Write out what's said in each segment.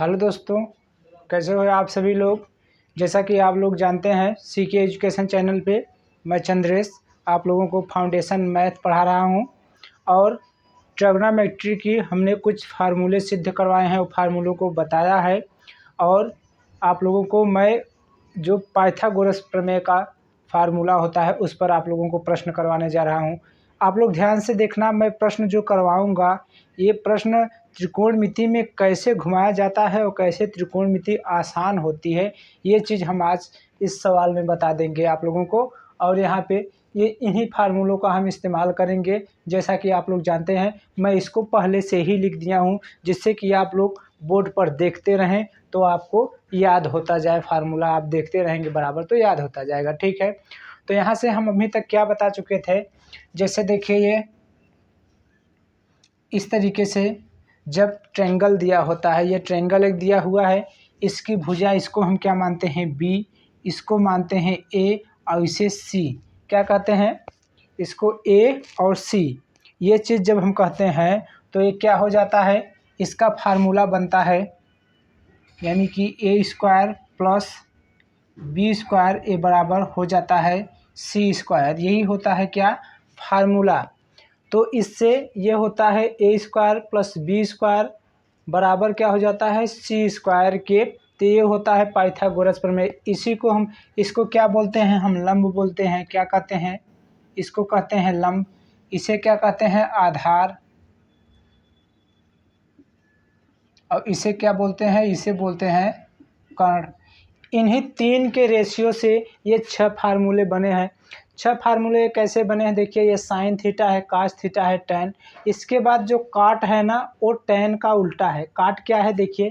Hello दोस्तों, कैसे हो आप सभी लोग। जैसा कि आप लोग जानते हैं सीके एजुकेशन चैनल पे मैं चंद्रेश आप लोगों को फाउंडेशन मैथ पढ़ा रहा हूं और ट्रिग्नोमेट्री की हमने कुछ फार्मूले सिद्ध करवाए हैं, वो फार्मूलों को बताया है। और आप लोगों को मैं जो पाइथागोरस प्रमेय का फार्मूला होता है उस पर आप लोगों को प्रश्न करवाने जा रहा हूं। आप लोग ध्यान से देखना, मैं प्रश्न जो करवाऊंगा ये प्रश्न त्रिकोणमिति में कैसे घुमाया जाता है और कैसे त्रिकोणमिति आसान होती है, ये चीज़ हम आज इस सवाल में बता देंगे आप लोगों को। और यहाँ पे ये इन्हीं फार्मूलों का हम इस्तेमाल करेंगे। जैसा कि आप लोग जानते हैं मैं इसको पहले से ही लिख दिया हूँ, जिससे कि आप लोग बोर्ड पर देखते रहें तो आपको याद होता जाए। फार्मूला आप देखते रहेंगे बराबर तो याद होता जाएगा, ठीक है। तो यहाँ से हम अभी तक क्या बता चुके थे, जैसे देखिए ये इस तरीके से जब ट्रायंगल दिया होता है, ये ट्रायंगल एक दिया हुआ है, इसकी भुजा इसको हम क्या मानते हैं बी, इसको मानते हैं ए और इसे सी। क्या कहते हैं इसको ए और सी। ये चीज़ जब हम कहते हैं तो ये क्या हो जाता है, इसका फार्मूला बनता है यानी कि ए स्क्वायर प्लस बी स्क्वायर ए बराबर हो जाता है सी स्क्वायर। यही होता है क्या फार्मूला। तो इससे ये होता है ए स्क्वायर प्लस बी स्क्वायर बराबर क्या हो जाता है सी स्क्वायर के। तो ये होता है पाइथागोरस प्रमेय। इसी को हम इसको क्या बोलते हैं, हम लंब बोलते हैं। क्या कहते हैं, इसको कहते हैं लंब। इसे क्या कहते हैं आधार, और इसे क्या बोलते हैं, इसे बोलते हैं कर्ण। इन्हीं तीन के रेशियो से ये 6 फार्मूले बने हैं। 6 फार्मूले कैसे बने हैं देखिए, ये साइन थीटा है, कास थीटा है, टैन। इसके बाद जो काट है ना वो टैन का उल्टा है। काट क्या है देखिए,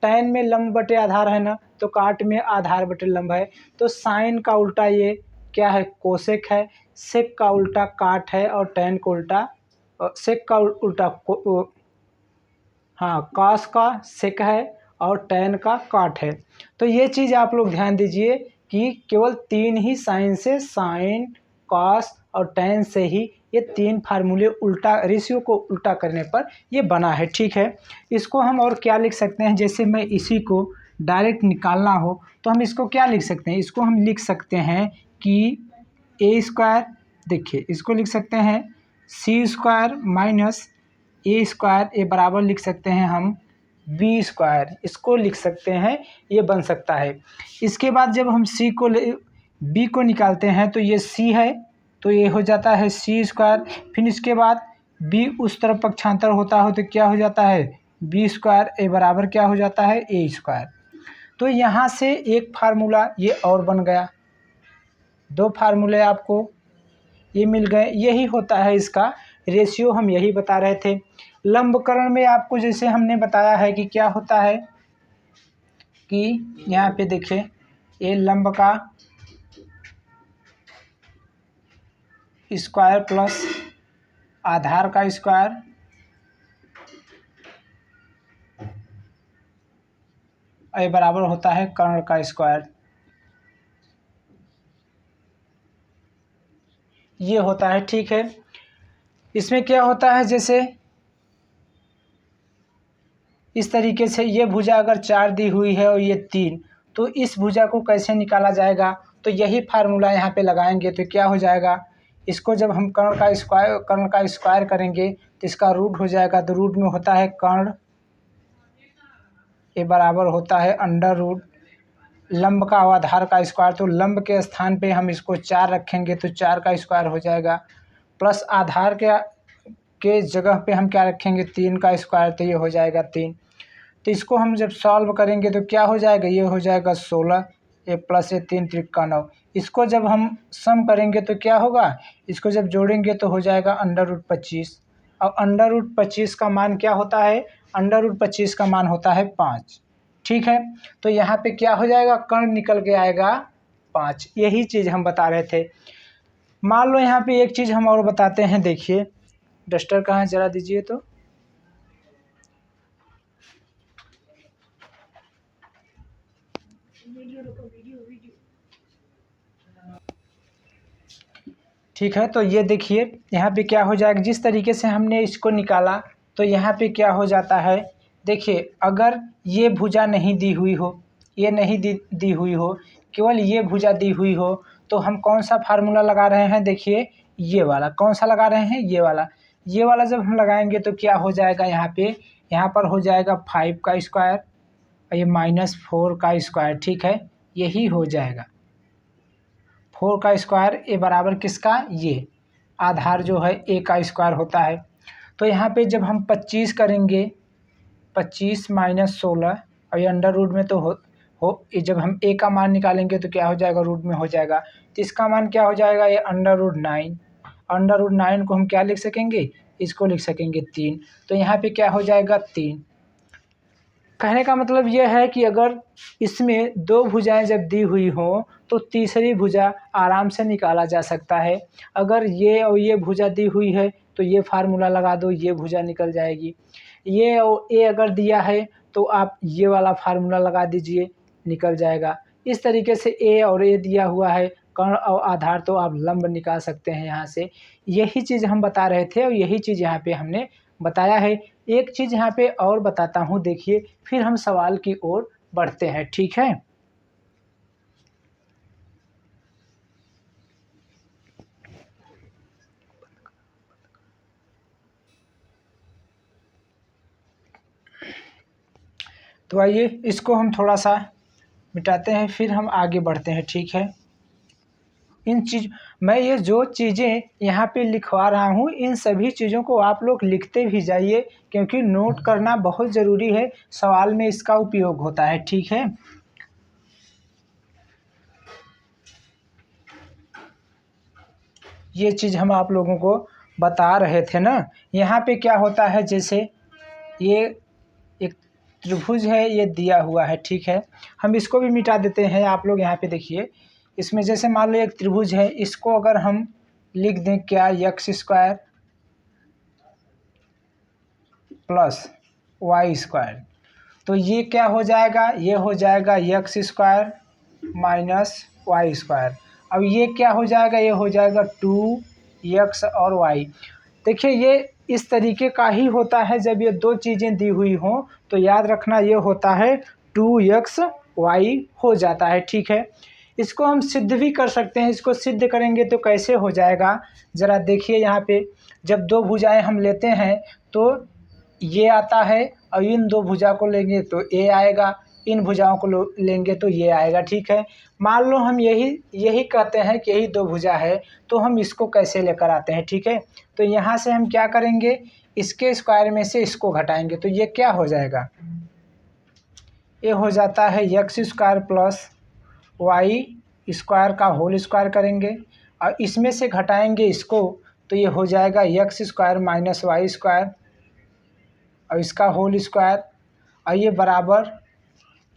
टैन में लंब बटे आधार है ना, तो काट में आधार बटे लंब है। तो साइन का उल्टा ये क्या है कोसेक है, सेक का उल्टा काट है और टैन का उल्टा सेक का उल्टा हाँ कास का सेक है और टैन का काट है। तो ये चीज़ आप लोग ध्यान दीजिए कि केवल 3 ही साइन से, साइन कास और टैन से ही ये 3 फार्मूले उल्टा रेशियो को उल्टा करने पर ये बना है, ठीक है। इसको हम और क्या लिख सकते हैं, जैसे मैं इसी को डायरेक्ट निकालना हो तो हम इसको क्या लिख सकते हैं, इसको हम लिख सकते हैं कि ए स्क्वायर, देखिए इसको लिख सकते हैं सी स्क्वायर माइनस ए स्क्वायर, ए बराबर लिख सकते हैं हम बी स्क्वायर, इसको लिख सकते हैं, ये बन सकता है। इसके बाद जब हम सी को बी को निकालते हैं तो ये सी है, तो ये हो जाता है सी स्क्वायर। फिर इसके बाद बी उस तरफ पक्षांतर होता हो तो क्या हो जाता है बी स्क्वायर, ए बराबर क्या हो जाता है ए स्क्वायर। तो यहाँ से एक फार्मूला ये और बन गया, 2 फार्मूले आपको ये मिल गए। यही होता है इसका रेशियो, हम यही बता रहे थे। लंबकरण में आपको जैसे हमने बताया है कि क्या होता है कि यहाँ पे देखिए ये लंब का स्क्वायर प्लस आधार का स्क्वायर ये बराबर होता है कर्ण का स्क्वायर। ये होता है, ठीक है। इसमें क्या होता है, जैसे इस तरीके से ये भुजा अगर 4 दी हुई है और ये 3, तो इस भुजा को कैसे निकाला जाएगा, तो यही फार्मूला यहाँ पे लगाएंगे तो क्या हो जाएगा, इसको जब हम कर्ण का स्क्वायर करेंगे तो इसका रूट हो जाएगा। तो रूट में होता है कर्ण, ये बराबर होता है अंडर रूट लंब का आधार का स्क्वायर। तो लंब के स्थान पे हम इसको 4 रखेंगे तो 4 का स्क्वायर हो जाएगा, प्लस आधार के जगह पे हम क्या रखेंगे 3 का स्क्वायर, तो ये हो जाएगा 3। तो इसको हम जब सॉल्व करेंगे तो क्या हो जाएगा, ये हो जाएगा 16, ये प्लस ये 3 त्रिका 9। इसको जब हम सम करेंगे तो क्या होगा, इसको जब जोड़ेंगे तो हो जाएगा अंडर रूट 25। और अंडर रूट 25 का मान क्या होता है, अंडर रूट 25 का मान होता है 5, ठीक है। तो यहाँ पे क्या हो जाएगा, कर्ण निकल के आएगा 5। यही चीज़ हम बता रहे थे। मान लो यहाँ पे एक चीज़ हम और बताते हैं, देखिए डस्टर कहाँ है जरा दीजिए तो। ठीक है, तो ये देखिए यहाँ पे क्या हो जाएगा, जिस तरीके से हमने इसको निकाला तो यहाँ पे क्या हो जाता है, देखिए अगर ये भुजा नहीं दी हुई हो, ये नहीं दी हुई हो, केवल ये भुजा दी हुई हो, तो हम कौन सा फार्मूला लगा रहे हैं? देखिए ये वाला। कौन सा लगा रहे हैं? ये वाला। ये वाला जब हम लगाएंगे तो क्या हो जाएगा यहाँ पे? यहाँ पर हो जाएगा 5 का स्क्वायर और ये -4 का स्क्वायर। ठीक है, यही हो जाएगा 4 का स्क्वायर। ए बराबर किसका? ये आधार जो है ए का स्क्वायर होता है। तो यहाँ पे जब हम 25 करेंगे, 25 - 16 और ये अंडर रूट में तो ये जब हम ए का मान निकालेंगे तो क्या हो जाएगा? रूट में हो जाएगा। तो इसका मान क्या हो जाएगा? ये √9। √9 को हम क्या लिख सकेंगे? इसको लिख सकेंगे 3। तो यहाँ पे क्या हो जाएगा? 3। कहने का मतलब ये है कि अगर इसमें 2 भुजाएं जब दी हुई हों तो तीसरी भुजा आराम से निकाला जा सकता है। अगर ये और ये भुजा दी हुई है तो ये फार्मूला लगा दो, ये भुजा निकल जाएगी। ये और ए अगर दिया है तो आप ये वाला फार्मूला लगा दीजिए, निकल जाएगा। इस तरीके से ए और ए दिया हुआ है, कर्ण और आधार, तो आप लंब निकाल सकते हैं यहाँ से। यही चीज़ हम बता रहे थे और यही चीज़ यहाँ पे हमने बताया है। एक चीज़ यहाँ पे और बताता हूँ, देखिए, फिर हम सवाल की ओर बढ़ते हैं। ठीक है, तो आइए इसको हम थोड़ा सा मिटाते हैं, फिर हम आगे बढ़ते हैं। ठीक है, मैं ये जो चीज़ें यहाँ पे लिखवा रहा हूँ, इन सभी चीज़ों को आप लोग लिखते भी जाइए, क्योंकि नोट करना बहुत ज़रूरी है, सवाल में इसका उपयोग होता है। ठीक है, ये चीज़ हम आप लोगों को बता रहे थे ना। यहाँ पे क्या होता है, जैसे ये एक त्रिभुज है, ये दिया हुआ है। ठीक है, हम इसको भी मिटा देते हैं। आप लोग यहाँ पे देखिए, इसमें जैसे मान लो एक त्रिभुज है, इसको अगर हम लिख दें क्या? x² + y²। तो ये क्या हो जाएगा? ये हो जाएगा x² - y²। अब ये क्या हो जाएगा? ये हो जाएगा 2x और y। देखिए ये इस तरीके का ही होता है। जब ये दो चीज़ें दी हुई हों तो याद रखना, ये होता है 2x y हो जाता है। ठीक है, इसको हम सिद्ध भी कर सकते हैं। इसको सिद्ध करेंगे तो कैसे हो जाएगा? ज़रा देखिए, यहाँ पे जब दो भुजाएं हम लेते हैं तो ये आता है, और इन दो भुजा को लेंगे तो ए आएगा, इन भुजाओं को लेंगे तो ये आएगा। ठीक है, मान लो हम यही कहते हैं कि यही दो भुजा है, तो हम इसको कैसे लेकर आते हैं? ठीक है, तो यहाँ से हम क्या करेंगे? इसके स्क्वायर में से इसको घटाएंगे तो ये क्या हो जाएगा? ये हो जाता है x² + y² का होल स्क्वायर करेंगे, और इसमें से घटाएंगे इसको तो ये हो जाएगा x² - y² और इसका होल स्क्वायर। और ये बराबर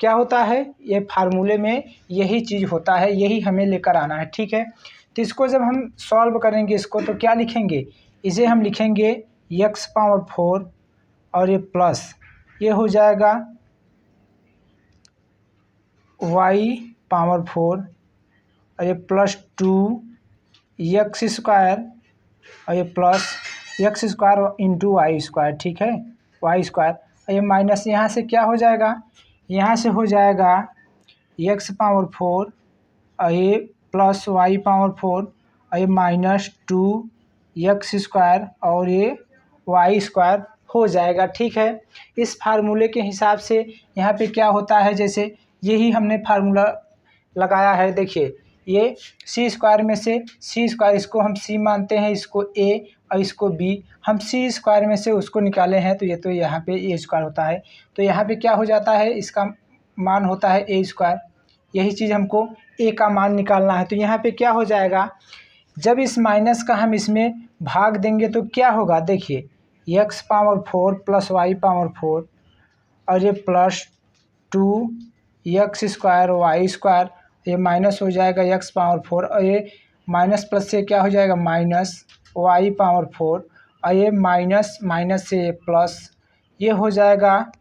क्या होता है? ये फार्मूले में यही चीज़ होता है, यही हमें लेकर आना है। ठीक है, तो इसको जब हम सॉल्व करेंगे इसको तो क्या लिखेंगे? इसे हम लिखेंगे x⁴ और ये प्लस, ये हो जाएगा y⁴ और ये +2x² और ये प्लस x² × y²। ठीक है, y², और ये माइनस यहाँ से क्या हो जाएगा? यहाँ से हो जाएगा x⁴ और ये +y⁴ और ये -2x² और ये y² हो जाएगा। ठीक है, इस फार्मूले के हिसाब से यहाँ पे क्या होता है, जैसे यही हमने फार्मूला लगाया है। देखिए ये c² में से c², इसको हम c मानते हैं, इसको a और इसको b। हम c² में से उसको निकाले हैं तो ये तो यहाँ पे a² होता है, तो यहाँ पे क्या हो जाता है? इसका मान होता है a²। यही चीज़ हमको a का मान निकालना है। तो यहाँ पे क्या हो जाएगा? जब इस माइनस का हम इसमें भाग देंगे तो क्या होगा? देखिए x⁴ + y⁴ और ये +2x² y², ये माइनस हो जाएगा x⁴ और ये माइनस प्लस से क्या हो जाएगा? -y⁴ और ये माइनस माइनस से प्लस, ये हो जाएगा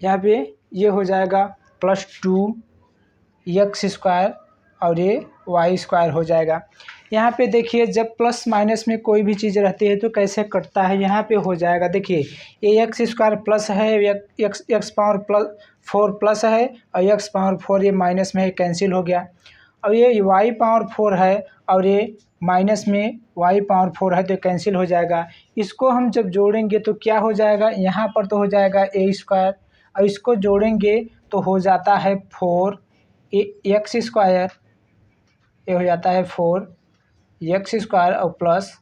यहाँ पे, ये हो जाएगा +2x² और ये y² हो जाएगा। यहाँ पे देखिए जब प्लस माइनस में कोई भी चीज़ रहती है तो कैसे कटता है, यहाँ पे हो जाएगा। देखिए ये एक्स स्क्वायर प्लस है, एक्स पावर प्लस 4 प्लस है और एक्स पावर 4 ये माइनस में है, कैंसिल हो गया। और ये वाई पावर 4 है और ये माइनस में वाई पावर 4 है तो कैंसिल हो जाएगा। इसको हम जब जोड़ेंगे तो क्या हो जाएगा, यहाँ पर तो हो जाएगा ए स्क्वायर और इसको जोड़ेंगे तो हो जाता है 4 एक्स स्क्वायर, ये हो जाता है 4 एक्स स्क्वायर और plus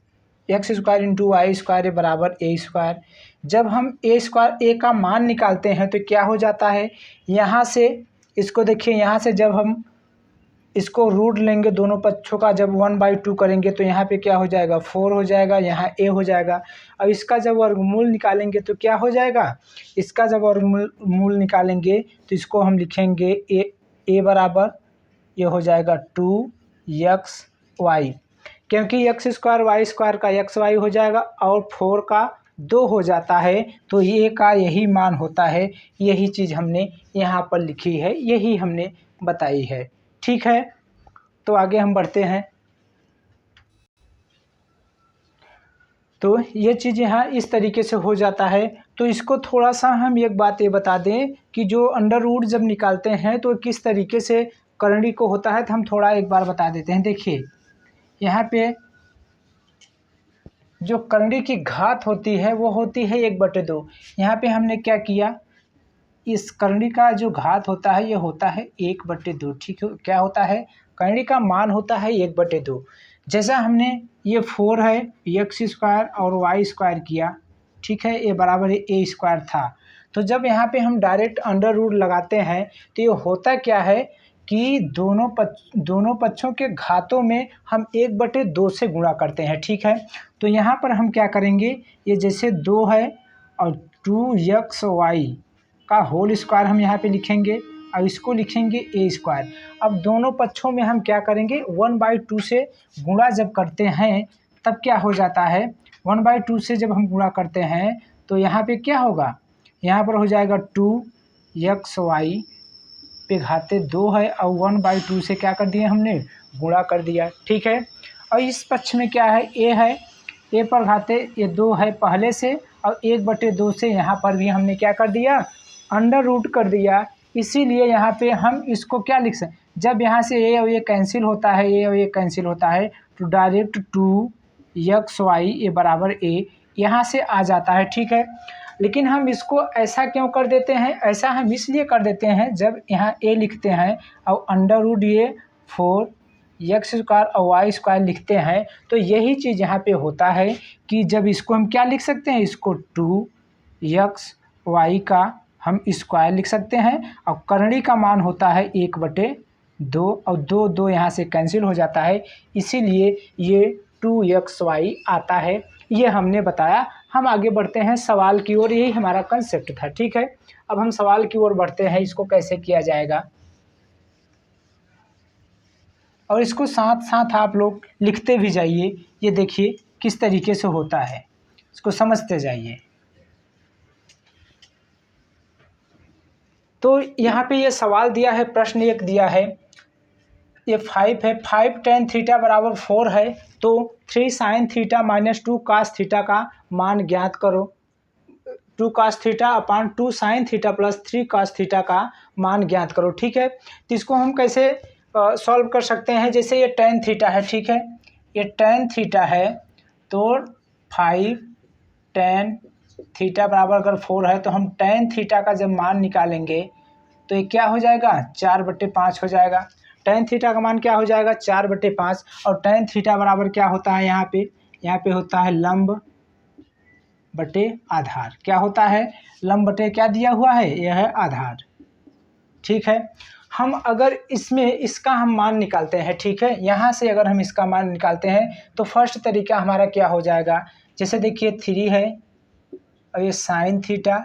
X square into Y square बराबर ए स्क्वायर। जब हम ए स्क्वायर ए का मान निकालते हैं तो क्या हो जाता है, यहाँ से इसको देखिए, यहाँ से जब हम इसको रूट लेंगे दोनों पक्षों का, जब 1/2 करेंगे तो यहाँ पे क्या हो जाएगा 4 हो जाएगा, यहाँ ए हो जाएगा। और इसका जब वर्गमूल निकालेंगे तो क्या हो जाएगा, इसका जब वर्गमूल निकालेंगे तो इसको हम लिखेंगे ए बराबर ये हो जाएगा 2xy, क्योंकि एक्स स्क्वायर वाई स्क्वायर का एक्स वाई हो जाएगा और 4 का 2 हो जाता है तो ये का यही मान होता है। यही चीज़ हमने यहाँ पर लिखी है, यही हमने बताई है। ठीक है, तो आगे हम बढ़ते हैं। तो ये चीज़ यहाँ इस तरीके से हो जाता है। तो इसको थोड़ा सा हम एक बात ये बता दें कि जो अंडर रूट जब निकालते हैं तो किस तरीके से करंडी को होता है, तो हम थोड़ा एक बार बता देते हैं। देखिए यहाँ पे जो करंडी की घात होती है वो होती है 1/2। यहाँ पे हमने क्या किया, इस करंडी का जो घात होता है ये होता है 1/2। ठीक है, क्या होता है, करंडी का मान होता है 1/2। जैसा हमने ये 4 है एक्स स्क्वायर और वाई स्क्वायर किया, ठीक है, ये बराबर ए स्क्वायर था। तो जब यहाँ पे हम डायरेक्ट अंडर रूट लगाते हैं तो ये होता क्या है कि दोनों पक्षों के घातों में हम 1/2 से गुणा करते हैं। ठीक है, तो यहाँ पर हम क्या करेंगे, ये जैसे 2 है और 2xy का होल स्क्वायर हम यहाँ पे लिखेंगे और इसको लिखेंगे ए स्क्वायर। अब दोनों पक्षों में हम क्या करेंगे, 1/2 से गुणा जब करते हैं तब क्या हो जाता है, 1/2 से जब हम गुणा करते हैं तो यहाँ पे क्या होगा, यहाँ पर हो जाएगा 2xy पे घाते 2 है और 1/2 से क्या कर दिया हमने, गुणा कर दिया। ठीक है, और इस पक्ष में क्या है, ए है, ए पर घाते ये 2 है पहले से और 1/2 से यहाँ पर भी हमने क्या कर दिया, अंडर रूट कर दिया। इसीलिए यहाँ पे हम इसको क्या लिख सकते, जब यहाँ से ए और ये कैंसिल होता है, ए और ये कैंसिल होता है तो डायरेक्ट 2xy ये बराबर ए यहाँ से आ जाता है। ठीक है, लेकिन हम इसको ऐसा क्यों कर देते हैं, ऐसा हम इसलिए कर देते हैं जब यहाँ ए लिखते हैं और अंडर रूट ये 4 एक्स स्क्वायर और वाई स्क्वायर लिखते हैं तो यही चीज़ यहाँ पे होता है कि जब इसको हम क्या लिख सकते हैं, इसको 2xy का हम स्क्वायर लिख सकते हैं और करंडी का मान होता है 1/2 और 2 यहाँ से कैंसिल हो जाता है, इसीलिए ये 2xy आता है। ये हमने बताया। हम आगे बढ़ते हैं सवाल की ओर, यही हमारा कंसेप्ट था। ठीक है, अब हम सवाल की ओर बढ़ते हैं, इसको कैसे किया जाएगा और इसको साथ साथ आप लोग लिखते भी जाइए। ये देखिए किस तरीके से होता है, इसको समझते जाइए। तो यहाँ पे ये सवाल दिया है, प्रश्न एक दिया है, ये 5 है, 5 tan थीटा बराबर 4 है तो 3 sin theta minus 2 cos theta का मान ज्ञात करो। 2 cos theta upon 2 sin theta plus 3 cos theta का मान ज्ञात करो। ठीक है, तो इसको हम कैसे सॉल्व कर सकते हैं, जैसे ये tan थीटा है, ठीक है, ये tan थीटा है तो 5 tan थीटा बराबर अगर 4 है तो हम tan थीटा का जब मान निकालेंगे तो ये क्या हो जाएगा, 4/5 हो जाएगा। tan थीटा का मान क्या हो जाएगा, 4/5 और tan थीटा बराबर क्या होता है, यहाँ पे होता है लंब बटे आधार। क्या होता है, लंब बटे क्या दिया हुआ है, यह है आधार। ठीक है, हम अगर इसमें इसका हम मान निकालते हैं, ठीक है, यहाँ से अगर हम इसका मान निकालते हैं तो फर्स्ट तरीका हमारा क्या हो जाएगा, जैसे देखिए 3 है और ये साइन थीटा,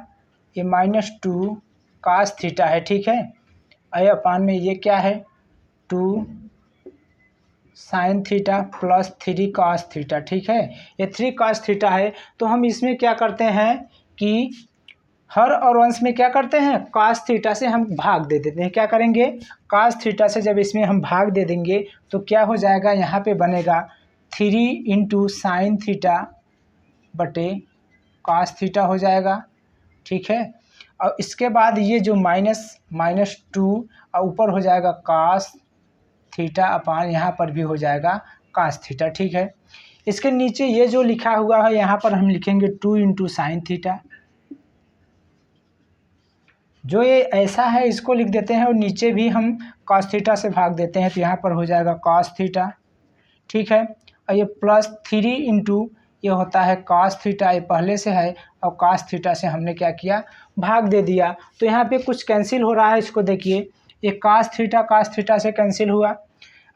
ये -2 cos थीटा है। ठीक है, और अपान में ये क्या है 2 sin theta plus 3 cos theta. ठीक है, ये 3 cos थीटा है। तो हम इसमें क्या करते हैं कि हर और अंश में क्या करते हैं, कास थीटा से हम भाग दे देते हैं। क्या करेंगे, कास थीटा से जब इसमें हम भाग दे देंगे तो क्या हो जाएगा, यहाँ पे बनेगा 3 इंटू साइन थीटा बटे कास थीटा हो जाएगा। ठीक है, और इसके बाद ये जो -2 और ऊपर हो जाएगा कास थीटा अपान यहाँ पर भी हो जाएगा कास थीटा। ठीक है, इसके नीचे ये जो लिखा हुआ है यहाँ पर हम लिखेंगे 2 इंटू साइन थीटा। जो ये ऐसा है इसको लिख देते हैं और नीचे भी हम कॉस थीटा से भाग देते हैं तो यहाँ पर हो जाएगा कॉस थीटा। ठीक है, और ये +3 इंटू ये होता है कॉस थीटा, ये पहले से है और कॉस थीटा से हमने क्या किया, भाग दे दिया। तो यहाँ पे कुछ कैंसिल हो रहा है, इसको देखिए, ये कॉस थीटा से कैंसिल हुआ,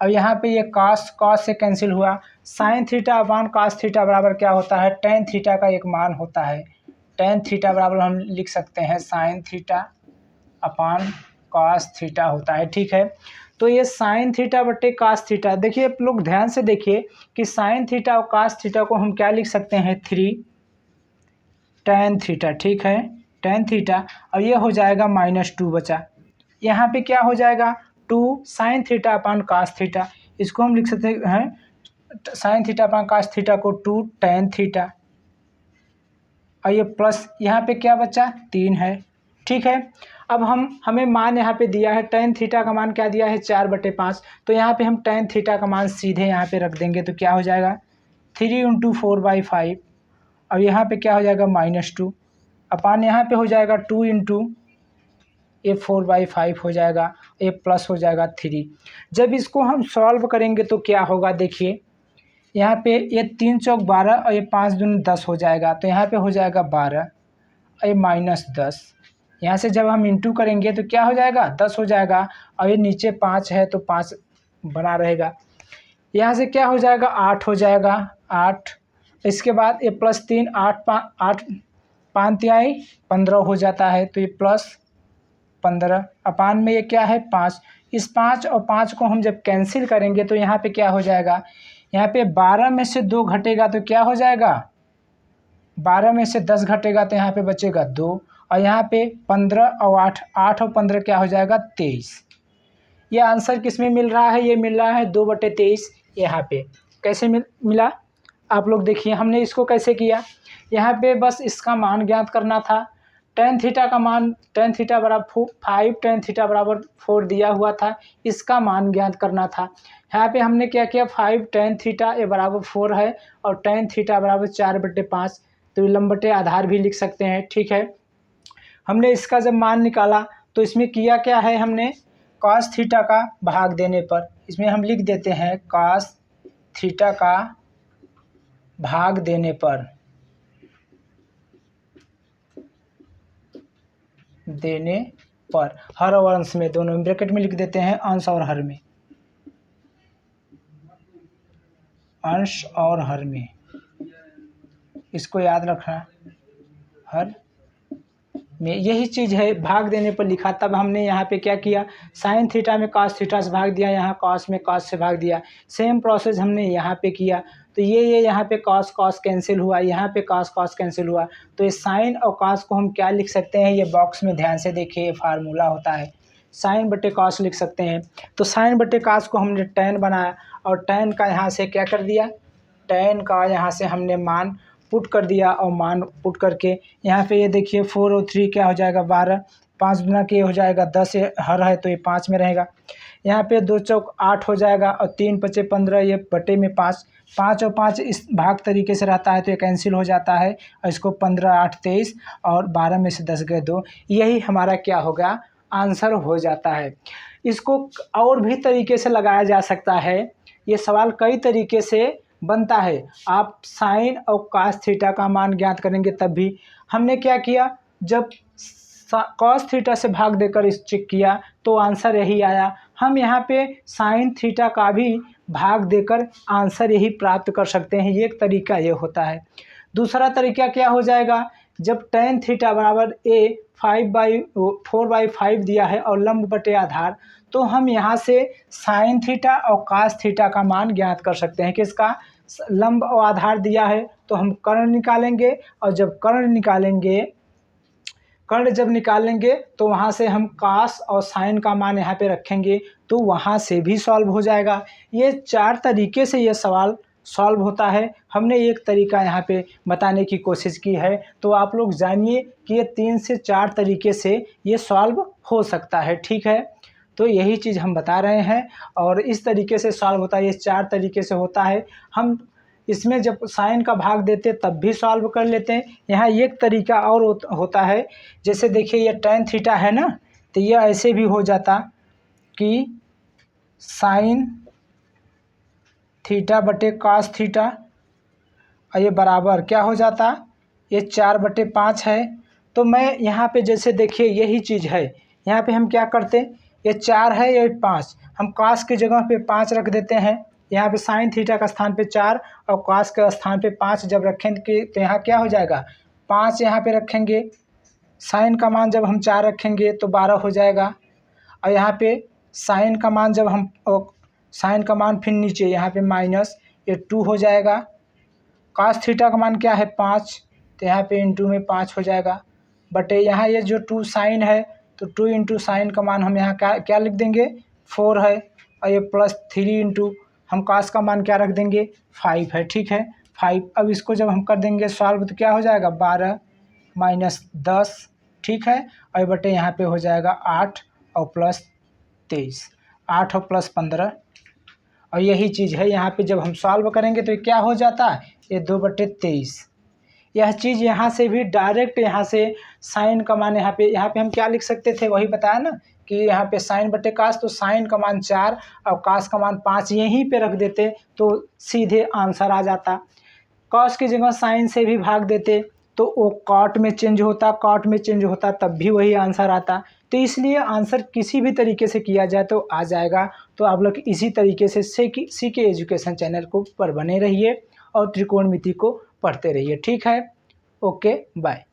और यहाँ पे ये कॉस से कैंसिल हुआ। Sine theta upon cos theta बराबर क्या होता है, टेन थीटा का एक मान होता है। टेन थीटा बराबर हम लिख सकते हैं sine theta upon cos theta होता है। ठीक है, तो ये साइन थीटा बटे कॉस थीटा, देखिए आप लोग ध्यान से देखिए कि साइन थीटा और कॉस थीटा को हम क्या लिख सकते हैं, 3 टेन थीटा। ठीक है, टेन थीटा, और ये हो जाएगा -2 बचा। यहाँ पे क्या हो जाएगा, 2 sine theta upon cos theta, इसको हम लिख सकते हैं sine theta upon cos theta को 2 टेन थीटा, और ये प्लस यहाँ पे क्या बचा, 3 है। ठीक है, अब हमें मान यहाँ पे दिया है, टेन थीटा का मान क्या दिया है, 4/5, तो यहाँ पे हम टेन थीटा का मान सीधे यहाँ पे रख देंगे तो क्या हो जाएगा, 3 इंटू 4/5, और यहाँ पे क्या हो जाएगा -2 अपान यहाँ पे हो जाएगा 2 इंटू ये 4/5 हो जाएगा, ये प्लस हो जाएगा 3। जब इसको हम सॉल्व करेंगे तो क्या होगा, देखिए यहाँ पे ये 3 चौक 12 और ये 5 दूनी 10 हो जाएगा, तो यहाँ पे हो जाएगा 12 और ये -10। यहाँ से जब हम इंटू करेंगे तो क्या हो जाएगा, 10 हो जाएगा, और ये नीचे 5 है तो 5 बना रहेगा। यहाँ से क्या हो जाएगा, 8 हो जाएगा, 8। इसके बाद ये +3 8 5 तिहाई 15 हो जाता है, तो ये +15 अपान में ये क्या है 5। इस 5 और 5 को हम जब कैंसिल करेंगे तो यहाँ पे क्या हो जाएगा, यहाँ पे 12 में से 2 घटेगा तो क्या हो जाएगा, 12 में से 10 घटेगा तो यहाँ पे बचेगा 2, और यहाँ पे 15 और 8 और 15 क्या हो जाएगा 23। ये आंसर किस में मिल रहा है, ये मिल रहा है 2/23। यहाँ पे कैसे मिला, आप लोग देखिए हमने इसको कैसे किया, यहाँ पे बस इसका मान ज्ञात करना था। टेन थीटा का मान, टेन थीटा बराबर 5, टेन थीटा बराबर 4 दिया हुआ था, इसका मान ज्ञात करना था। यहाँ पे हमने क्या किया, 5 टेन थीटा ये बराबर 4 है और टेन थीटा बराबर 4/5, तो लंब बटे आधार भी लिख सकते हैं। ठीक है, हमने इसका जब मान निकाला तो इसमें किया क्या है, हमने कॉस थीटा का भाग देने पर, इसमें हम लिख देते हैं कॉस थीटा का भाग देने पर, हर और अंश में, दोनों ब्रैकेट में लिख देते हैं अंश और हर में, अंश और हर में, इसको याद रखना, हर में यही चीज़ है, भाग देने पर लिखा। तब हमने यहाँ पे क्या किया, साइन थीटा में कॉस थीटा से भाग दिया, यहाँ कॉस में कॉस से भाग दिया। सेम प्रोसेस हमने यहाँ पे किया, तो ये यहाँ पे कॉस कॉस कैंसिल हुआ, यहाँ पे कॉस कॉस कैंसिल हुआ, तो ये साइन और कॉस को हम क्या लिख सकते हैं, ये बॉक्स में ध्यान से देखिए फार्मूला होता है, साइन बटे कॉस लिख सकते हैं। तो साइन बटे कॉस को हमने टेन बनाया, और टेन का यहाँ से क्या कर दिया, टेन का यहाँ से हमने मान पुट कर दिया, और मान पुट करके यहाँ पे ये देखिए 4 और 3 क्या हो जाएगा 12, 5 गुना के हो जाएगा 10, ये हर है तो ये 5 में रहेगा। यहाँ पे 2 चौक 8 हो जाएगा, और 3 पचे 15, ये बटे में 5, 5 और 5 इस भाग तरीके से रहता है तो ये कैंसिल हो जाता है, और इसको 15 8 23, और 12 में से 10 गए 2, यही हमारा क्या होगा, आंसर हो जाता है। इसको और भी तरीके से लगाया जा सकता है, ये सवाल कई तरीके से बनता है। आप साइन और कॉस थीटा का मान ज्ञात करेंगे तब भी। हमने क्या किया, जब कॉस थीटा से भाग देकर इस चेक किया तो आंसर यही आया। हम यहाँ पे साइन थीटा का भी भाग देकर आंसर यही प्राप्त कर सकते हैं, ये एक तरीका ये होता है। दूसरा तरीका क्या हो जाएगा, जब टेन थीटा बराबर ए 4/5 दिया है और लंब बटे आधार, तो हम यहाँ से साइन थीटा और कॉस थीटा का मान ज्ञात कर सकते हैं। किसका, लंब और आधार दिया है तो हम कर्ण निकालेंगे, और जब कर्ण निकालेंगे कर्ण जब निकालेंगे तो वहाँ से हम कास और साइन का मान यहाँ पे रखेंगे तो वहाँ से भी सॉल्व हो जाएगा। ये 4 तरीके से ये सवाल सॉल्व होता है। हमने एक तरीका यहाँ पे बताने की कोशिश की है, तो आप लोग जानिए कि ये 3 से 4 तरीके से ये सॉल्व हो सकता है। ठीक है, तो यही चीज़ हम बता रहे हैं और इस तरीके से सॉल्व होता है, ये 4 तरीके से होता है। हम इसमें जब साइन का भाग देते तब भी सॉल्व कर लेते हैं। यहाँ एक तरीका और होता है, जैसे देखिए ये tan थीटा है ना, तो ये ऐसे भी हो जाता कि साइन थीटा बटे cos थीटा और ये बराबर क्या हो जाता, ये 4/5 है। तो मैं यहाँ पे जैसे देखिए यही चीज़ है, यहाँ पे हम क्या करते, ये 4 है ये 5, हम cos की जगह पे 5 रख देते हैं। यहाँ पे साइन थीटा का स्थान पे 4 और cos के स्थान पे 5 जब रखेंगे तो यहाँ क्या हो जाएगा, 5 यहाँ पे रखेंगे, साइन का मान जब हम 4 रखेंगे तो 12 हो जाएगा। और यहाँ पे साइन का मान जब हम साइन का मान फिर नीचे यहाँ पे माइनस, ये 2 हो जाएगा। cos थीटा का मान क्या है 5, तो यहाँ पे इंटू में 5 हो जाएगा बटे यहाँ ये जो 2 साइन है तो 2 इंटू साइन का मान हम यहाँ क्या लिख देंगे 4 है और ये प्लस 3 इंटू हम cos का मान क्या रख देंगे 5 है। ठीक है 5। अब इसको जब हम कर देंगे सॉल्व तो क्या हो जाएगा 12 माइनस 10। ठीक है, और बटे यहाँ पे हो जाएगा 8 और प्लस 23, 8 और प्लस 15। और यही चीज़ है यहाँ पे जब हम सॉल्व करेंगे तो क्या हो जाता है, ये 2/23। यह चीज़ यहाँ से भी डायरेक्ट यहाँ से साइन का मान यहाँ पे हम क्या लिख सकते थे, वही बताया ना कि यहाँ पे साइन बटे कास, तो साइन का मान 4 और कास का मान 5 यहीं पे रख देते तो सीधे आंसर आ जाता। कॉस की जगह साइन से भी भाग देते तो वो कॉट में चेंज होता, तब भी वही आंसर आता। तो इसलिए आंसर किसी भी तरीके से किया जाए तो आ जाएगा। तो आप लोग इसी तरीके से सीके एजुकेशन चैनल को पर बने रहिए और त्रिकोणमिति को पढ़ते रहिए। ठीक है, ओके बाय।